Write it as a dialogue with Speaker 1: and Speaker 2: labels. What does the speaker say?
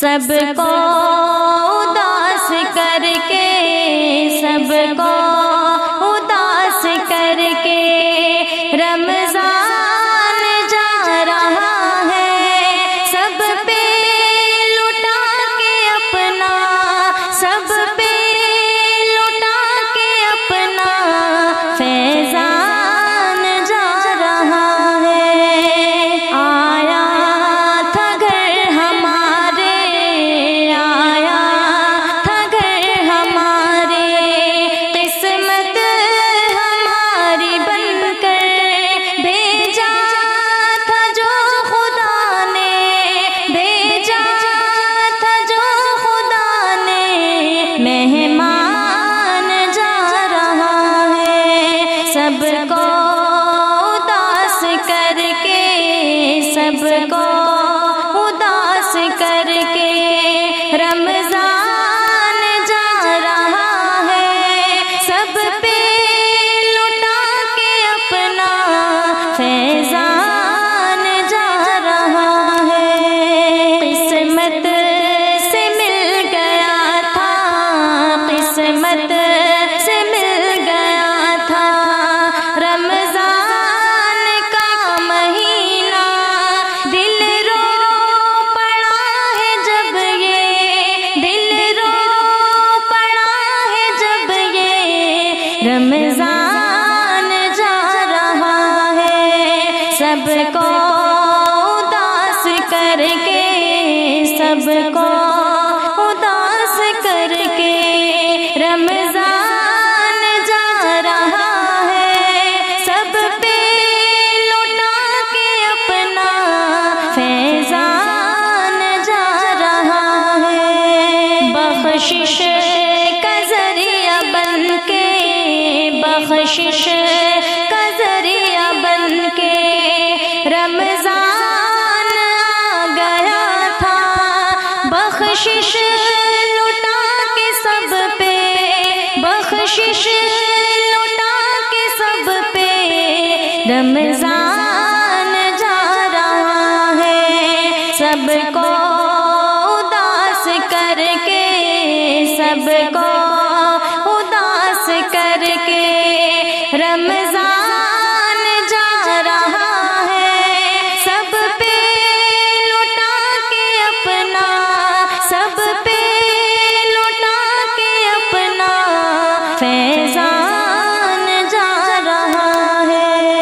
Speaker 1: سب کو اداس کر کے، سب کو اداس کر کے رمضان جا رہا ہے، سب پہ لٹا کے اپنا، سب پہ لٹا کے اپنا فیضان جا رہا ہے۔ آیا تھا گھر ہمارے، آیا تھا گھر ہمارے، قسمت ہماری بن کر بھیجا تھا جو خدا نے، بھیجا تھا جو خدا نے، مہمان جا رہا ہے۔ سب کو اداس کر کے، سب کو اداس کر کے رمضان جا رہا ہے، سب پہ لٹا کے اپنا فیضان جا رہا ہے۔ قسمت سے مل گیا تھا، قسمت سے مل گیا تھا رمضان کا مہینہ، دل رو پڑا ہے جب یہ، دل رو پڑا ہے جب یہ رمضان جا رہا ہے۔ سب کو اداس کر کے، سب کو اداس کر کے رمضان جا رہا ہے، سب پہ لٹا کے اپنا فیضان جا رہا ہے۔ بخشش کا ذریعہ بن کے، بخشش کا ذریعہ بن کے رمضان آ گیا تھا، بخشش لٹا کے سب پہ، بخشش لٹا کے سب پہ رمضان جا رہا ہے۔ سب کو اداس کر کے، سب کو